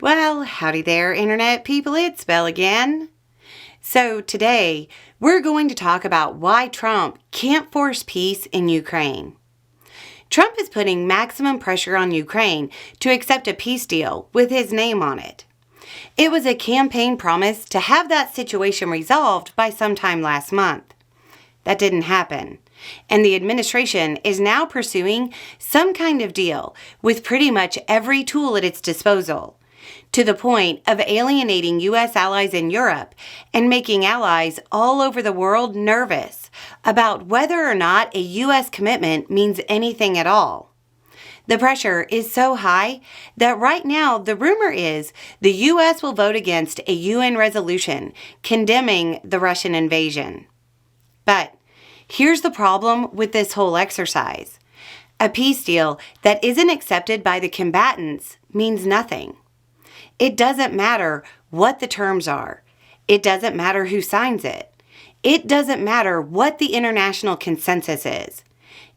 Well, howdy there, Internet people. It's Belle again. So today, we're going to talk about why Trump can't force peace in Ukraine. Trump is putting maximum pressure on Ukraine to accept a peace deal with his name on it. It was a campaign promise to have that situation resolved by sometime last month. That didn't happen, and the administration is now pursuing some kind of deal with pretty much every tool at its disposal, to the point of alienating U.S. allies in Europe and making allies all over the world nervous about whether or not a U.S. commitment means anything at all. The pressure is so high that right now the rumor is the U.S. will vote against a UN resolution condemning the Russian invasion. But here's the problem with this whole exercise. A peace deal that isn't accepted by the combatants means nothing. It doesn't matter what the terms are. It doesn't matter who signs it. It doesn't matter what the international consensus is.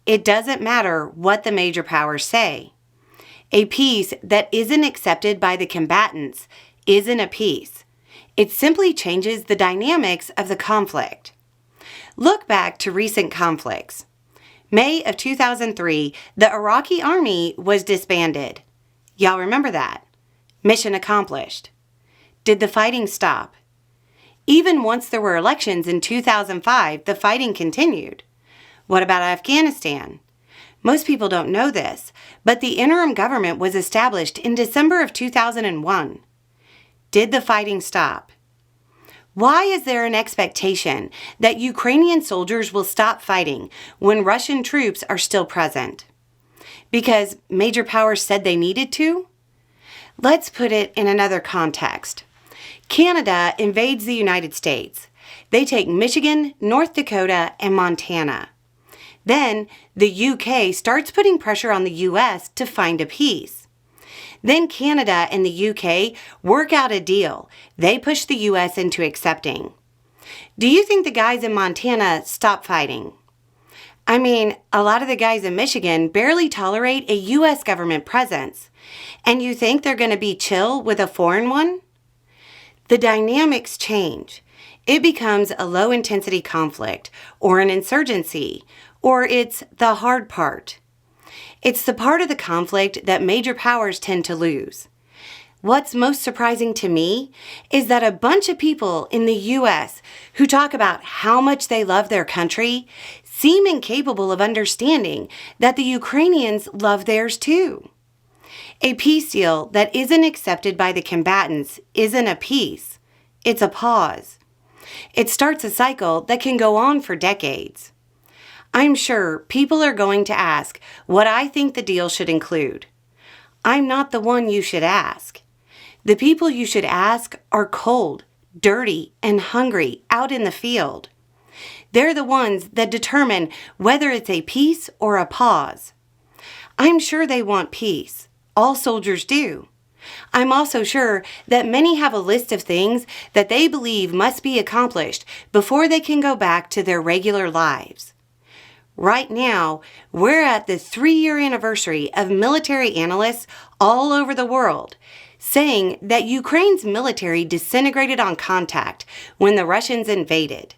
It doesn't matter what the major powers say. A peace that isn't accepted by the combatants isn't a peace. It simply changes the dynamics of the conflict. Look back to recent conflicts. May of 2003, the Iraqi army was disbanded. Y'all remember that? Mission accomplished. Did the fighting stop? Even once there were elections in 2005, the fighting continued. What about Afghanistan? Most people don't know this, but the interim government was established in December of 2001. Did the fighting stop? Why is there an expectation that Ukrainian soldiers will stop fighting when Russian troops are still present? Because major powers said they needed to? Let's put it in another context. Canada invades the United States. They take Michigan, North Dakota, and Montana. Then the UK starts putting pressure on the US to find a peace. Then Canada and the UK work out a deal they push the US into accepting. Do you think the guys in Montana stop fighting? I mean, a lot of the guys in Michigan barely tolerate a U.S. government presence. And you think they're going to be chill with a foreign one? The dynamics change. It becomes a low-intensity conflict, or an insurgency, or it's the hard part. It's the part of the conflict that major powers tend to lose. What's most surprising to me is that a bunch of people in the U.S. who talk about how much they love their country seem incapable of understanding that the Ukrainians love theirs too. A peace deal that isn't accepted by the combatants isn't a peace, it's a pause. It starts a cycle that can go on for decades. I'm sure people are going to ask what I think the deal should include. I'm not the one you should ask. The people you should ask are cold, dirty, and hungry out in the field. They're the ones that determine whether it's a peace or a pause. I'm sure they want peace. All soldiers do. I'm also sure that many have a list of things that they believe must be accomplished before they can go back to their regular lives. Right now, we're at the 3-year anniversary of military analysts all over the world saying that Ukraine's military disintegrated on contact when the Russians invaded.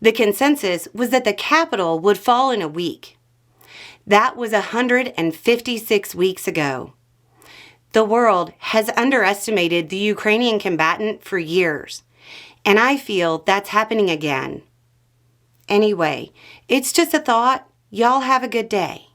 The consensus was that the capital would fall in a week. That was 156 weeks ago. The world has underestimated the Ukrainian combatant for years, and I feel that's happening again. Anyway, it's just a thought. Y'all have a good day.